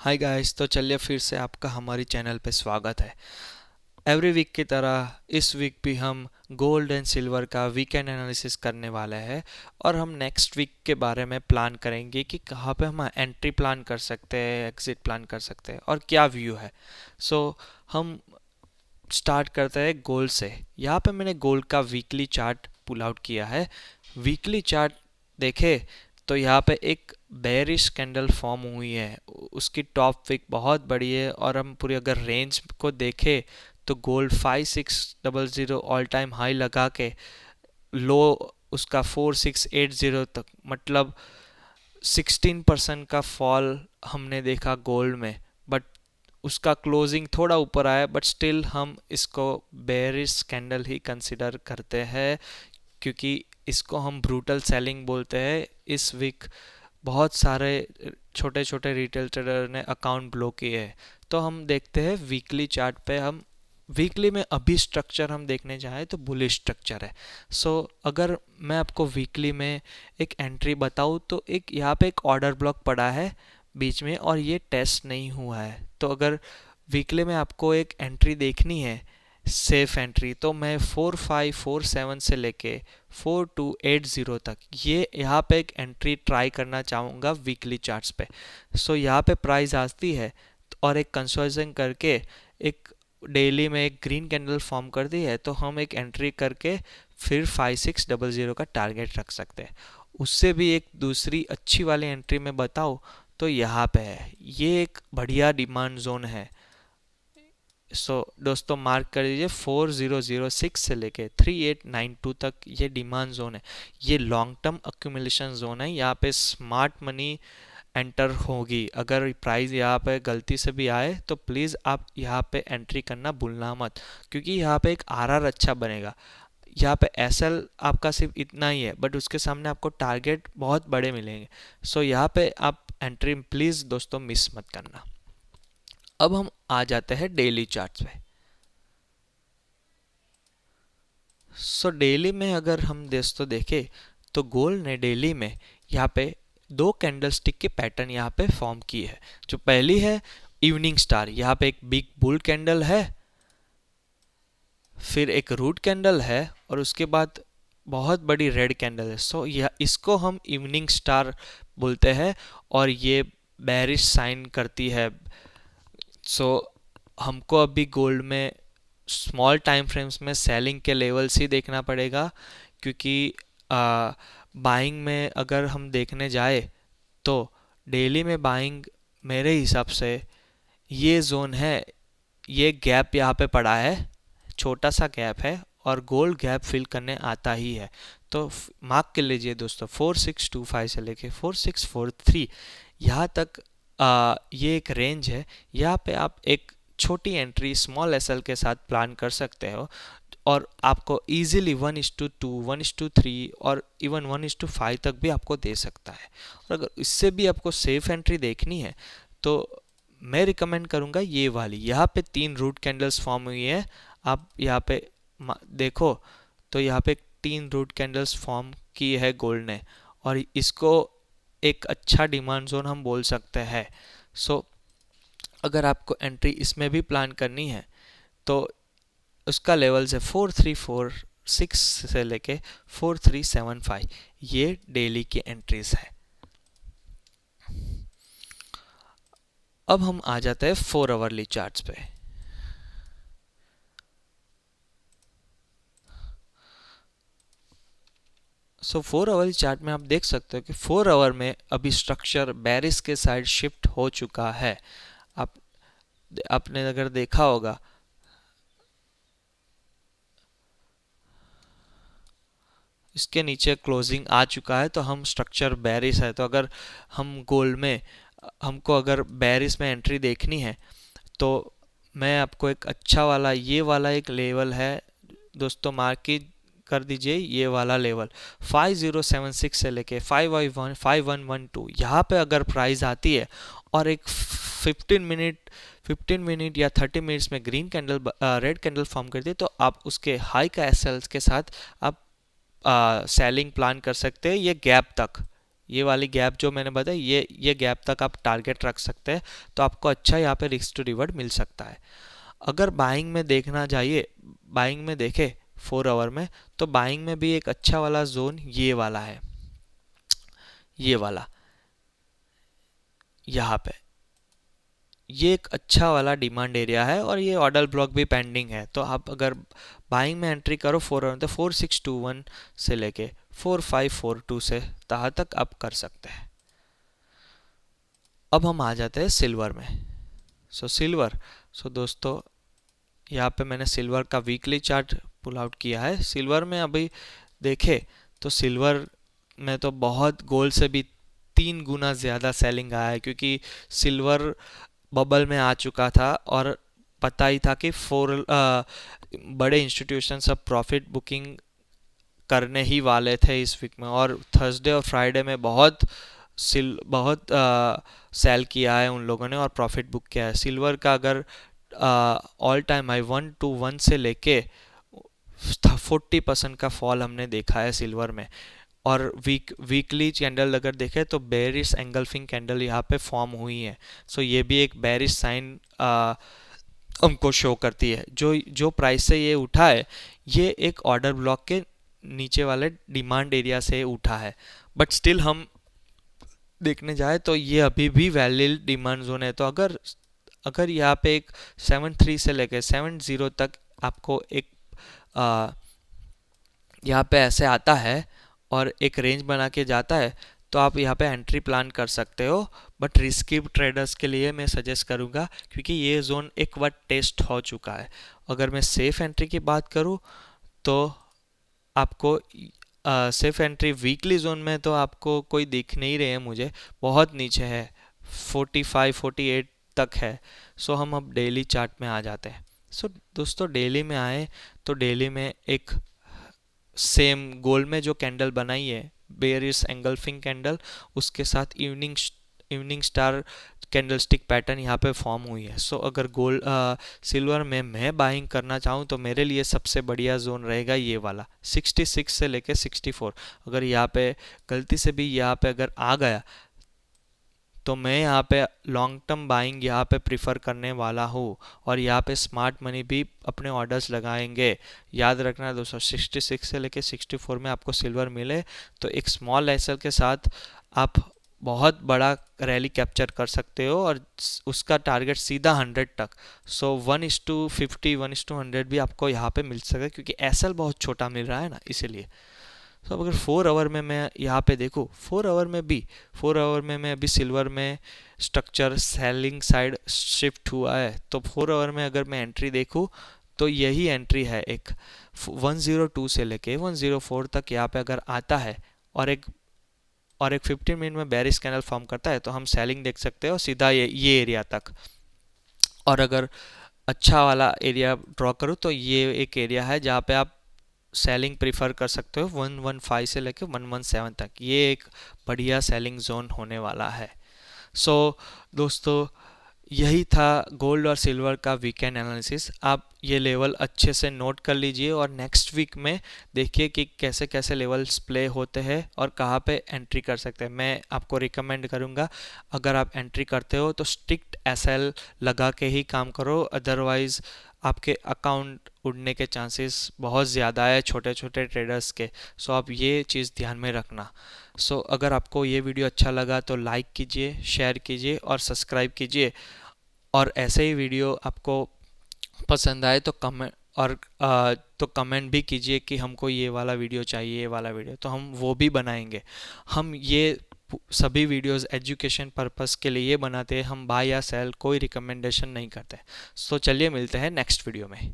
Hi guys, तो चलिए फिर से आपका हमारी चैनल पे स्वागत है। एवरी वीक की तरह इस वीक भी हम गोल्ड एंड सिल्वर का वीकेंड एनालिसिस करने वाले हैं और हम नेक्स्ट वीक के बारे में प्लान करेंगे कि कहाँ पे हम एंट्री प्लान कर सकते हैं, एग्जिट प्लान कर सकते हैं और क्या व्यू है। हम स्टार्ट करते हैं गोल्ड से। यहाँ पे मैंने गोल्ड का वीकली चार्ट पुल आउट किया है। वीकली चार्ट देखे तो यहाँ पे एक बेरिश कैंडल फॉर्म हुई है, उसकी टॉप विक बहुत बड़ी है और हम पूरी अगर रेंज को देखें तो गोल्ड 5600 ऑल टाइम हाई लगा के लो उसका 4680 तक, मतलब 16% का फॉल हमने देखा गोल्ड में। बट उसका क्लोजिंग थोड़ा ऊपर आया, बट स्टिल हम इसको बेरिश कैंडल ही कंसिडर करते हैं क्योंकि इसको हम ब्रूटल सेलिंग बोलते हैं। इस वीक बहुत सारे छोटे छोटे रिटेल ट्रेडर ने अकाउंट ब्लॉक किए हैं। तो हम देखते हैं वीकली चार्ट पे। हम वीकली में अभी स्ट्रक्चर हम देखने जाएँ तो बुलिश स्ट्रक्चर है। अगर मैं आपको वीकली में एक एंट्री बताऊँ तो एक यहाँ पे एक ऑर्डर ब्लॉक पड़ा है बीच में और ये टेस्ट नहीं हुआ है। तो अगर वीकली में आपको एक एंट्री देखनी है, सेफ एंट्री, तो मैं 4547 से लेके 4280 तक ये यहाँ पे एक एंट्री ट्राई करना चाहूँगा वीकली चार्ट्स पे। यहाँ पे प्राइस आती है और एक कंसोल्टेशन करके एक डेली में एक ग्रीन कैंडल फॉर्म कर दी है तो हम एक एंट्री करके फिर 5600 का टारगेट रख सकते हैं। उससे भी एक दूसरी अच्छी वाली एंट्री में बताऊँ तो यहाँ पे है, ये एक बढ़िया डिमांड जोन है। दोस्तों मार्क कर दीजिए 4006 से लेके 3892 तक ये डिमांड जोन है। ये लॉन्ग टर्म अक्यूमुलेशन जोन है। यहाँ पे स्मार्ट मनी एंटर होगी। अगर प्राइस यहाँ पे गलती से भी आए तो प्लीज़ आप यहाँ पे एंट्री करना भूलना मत, क्योंकि यहाँ पे एक आरआर अच्छा बनेगा। यहाँ पे एसएल आपका सिर्फ इतना ही है, बट उसके सामने आपको टारगेट बहुत बड़े मिलेंगे। यहाँ पे आप एंट्री प्लीज़ दोस्तों मिस मत करना। अब हम आ जाते हैं डेली चार्ट्स पे। डेली में अगर हम दोस्तों देखें तो गोल्ड ने डेली में यहाँ पे दो कैंडलस्टिक के पैटर्न यहाँ पे फॉर्म की है। जो पहली है इवनिंग स्टार, यहाँ पे एक बिग बुल कैंडल है, फिर एक रूट कैंडल है और उसके बाद बहुत बड़ी रेड कैंडल है। यह इसको हम इवनिंग स्टार बोलते हैं और ये बेरिश साइन करती है। सो हमको अभी गोल्ड में स्मॉल टाइम फ्रेम्स में सेलिंग के लेवल्स ही देखना पड़ेगा, क्योंकि बाइंग में अगर हम देखने जाए तो डेली में बाइंग मेरे हिसाब से ये जोन है। ये गैप यहाँ पे पड़ा है, छोटा सा गैप है और गोल्ड गैप फिल करने आता ही है। तो मार्क कर लीजिए दोस्तों 4625 से लेके 4643 यहाँ तक ये एक रेंज है। यहाँ पे आप एक छोटी एंट्री स्मॉल एसएल के साथ प्लान कर सकते हो और आपको इजीली 1:2, 1:3 और इवन 1:5 तक भी आपको दे सकता है। और अगर इससे भी आपको सेफ एंट्री देखनी है तो मैं रिकमेंड करूँगा ये वाली। यहाँ पे 3 रूट कैंडल्स फॉर्म हुई है। आप यहाँ पे देखो तो यहाँ पे 3 रूट कैंडल्स फॉर्म की है गोल्ड ने और इसको एक अच्छा डिमांड जोन हम बोल सकते हैं। अगर आपको एंट्री इसमें भी प्लान करनी है तो उसका लेवल से 4346 से लेके 4375 ये डेली की एंट्रीज है। अब हम आ जाते हैं 4 आवरली चार्ट्स पे। सो 4 आवर चार्ट में आप देख सकते हो कि 4 आवर में अभी स्ट्रक्चर बेरिस के साइड शिफ्ट हो चुका है। आप आपने अगर देखा होगा इसके नीचे क्लोजिंग आ चुका है तो हम स्ट्रक्चर बेरिस है। तो अगर हम गोल्ड में हमको अगर बेरिस में एंट्री देखनी है तो मैं आपको एक अच्छा वाला ये वाला एक लेवल है दोस्तों, मार्क कर दीजिए। ये वाला लेवल 5076 से लेके 5112 यहाँ पे अगर प्राइस आती है और एक 15 मिनट या 30 मिनट्स में green candle red candle form कर दे तो आप उसके हाई का एसएल्स के साथ आप सेलिंग प्लान कर सकते हैं ये गैप तक। ये वाली गैप जो मैंने बताई, ये गैप तक आप टारगेट रख सकते हैं, तो आपको अच्छा यहाँ पे रिस्क टू रिवॉर्ड मिल सकता है। अगर बाइंग में देखना चाहिए, बाइंग में देखे 4 आवर में, तो बाइंग में भी एक अच्छा वाला जोन ये वाला है, ये वाला यहाँ पे, ये एक अच्छा वाला डिमांड एरिया है और ये ऑर्डर ब्लॉक भी पेंडिंग है। तो आप अगर बाइंग में एंट्री करो 4 आवर, तो 4621 से लेके 4542 से तहाँ तक आप कर सकते हैं। अब हम आ जाते हैं सिल्वर में। सिल्वर, दोस्तों यहाँ पे मैंने सिल्वर का वीकली चार्ट पुल आउट किया है। सिल्वर में अभी देखे तो सिल्वर में तो बहुत गोल्ड से भी 3 गुना ज़्यादा सेलिंग आया है, क्योंकि सिल्वर बबल में आ चुका था और पता ही था कि बड़े इंस्टीट्यूशन सब प्रॉफिट बुकिंग करने ही वाले थे इस वीक में, और थर्सडे और फ्राइडे में बहुत सेल किया है उन लोगों ने और प्रॉफिट बुक किया है। सिल्वर का अगर ऑल टाइम हाई 121 से लेके 40% का फॉल हमने देखा है सिल्वर में। और वीकली कैंडल अगर देखें तो बेरिश एंगल्फिंग कैंडल यहाँ पे फॉर्म हुई है। ये भी एक बेरिश साइन हमको शो करती है। जो प्राइस से ये उठा है, ये एक ऑर्डर ब्लॉक के नीचे वाले डिमांड एरिया से उठा है, बट स्टिल हम देखने जाए तो ये अभी भी वैलिड डिमांड जोन है। तो अगर यहाँ पे एक 73 से लेकर 70 तक आपको एक यहाँ पे ऐसे आता है और एक रेंज बना के जाता है, तो आप यहाँ पे एंट्री प्लान कर सकते हो। बट रिस्की ट्रेडर्स के लिए मैं सजेस्ट करूँगा, क्योंकि ये जोन एक बार टेस्ट हो चुका है। अगर मैं सेफ एंट्री की बात करूँ तो आपको सेफ एंट्री वीकली जोन में तो आपको कोई दिख नहीं रहे हैं मुझे, बहुत नीचे है, 45-48 तक है। हम अब डेली चार्ट में आ जाते हैं। दोस्तों डेली में आए तो डेली में एक सेम गोल्ड में जो कैंडल बनाई है, बेयरिश एंगल्फिंग कैंडल, उसके साथ इवनिंग स्टार कैंडलस्टिक पैटर्न यहाँ पे फॉर्म हुई है। अगर गोल्ड सिल्वर में मैं बाइंग करना चाहूँ तो मेरे लिए सबसे बढ़िया जोन रहेगा ये वाला 66 से लेके 64। अगर यहाँ पे गलती से भी यहाँ पे अगर आ गया तो मैं यहाँ पे लॉन्ग टर्म बाइंग यहाँ पे प्रिफर करने वाला हूँ, और यहाँ पे स्मार्ट मनी भी अपने ऑर्डर्स लगाएंगे। याद रखना दोस्तों, 66 से लेके 64 में आपको सिल्वर मिले तो एक स्मॉल एसएल के साथ आप बहुत बड़ा रैली कैप्चर कर सकते हो, और उसका टारगेट सीधा 100 तक। 1:50 1:100 भी आपको यहाँ पे मिल सकेगा, क्योंकि एसएल बहुत छोटा मिल रहा है ना, इसीलिए। अब अगर 4 आवर में मैं यहाँ पे देखूँ, 4 आवर में मैं अभी सिल्वर में स्ट्रक्चर सेलिंग साइड शिफ्ट हुआ है, तो 4 आवर में अगर मैं एंट्री देखूँ तो यही एंट्री है। एक 102 से लेके 104 तक यहाँ पे अगर आता है और एक 15 मिनट में बेरिश कैंडल फॉर्म करता है, तो हम सेलिंग देख सकते हैं और सीधा ये एरिया तक। और अगर अच्छा वाला एरिया ड्रॉ करूँ तो ये एक एरिया है जहाँ पे आप सेलिंग प्रीफर कर सकते हो 115 से लेकर 117 तक। ये एक बढ़िया सेलिंग जोन होने वाला है। दोस्तों यही था गोल्ड और सिल्वर का वीकेंड एनालिसिस। आप ये लेवल अच्छे से नोट कर लीजिए और नेक्स्ट वीक में देखिए कि कैसे कैसे लेवल्स प्ले होते हैं और कहाँ पे एंट्री कर सकते हैं। मैं आपको रिकमेंड करूँगा, अगर आप एंट्री करते हो तो स्ट्रिक्ट एसएल लगा के ही काम करो, अदरवाइज़ आपके अकाउंट उड़ने के चांसेस बहुत ज़्यादा है छोटे छोटे ट्रेडर्स के। आप ये चीज़ ध्यान में रखना। अगर आपको ये वीडियो अच्छा लगा तो लाइक कीजिए, शेयर कीजिए और सब्सक्राइब कीजिए। और ऐसे ही वीडियो आपको पसंद आए तो कमेंट भी कीजिए कि हमको ये वाला वीडियो चाहिए, ये वाला वीडियो, तो हम वो भी बनाएंगे। हम ये सभी वीडियोस एजुकेशन पर्पस के लिए बनाते हैं, हम बाय या सेल कोई रिकमेंडेशन नहीं करते। चलिए मिलते हैं नेक्स्ट वीडियो में।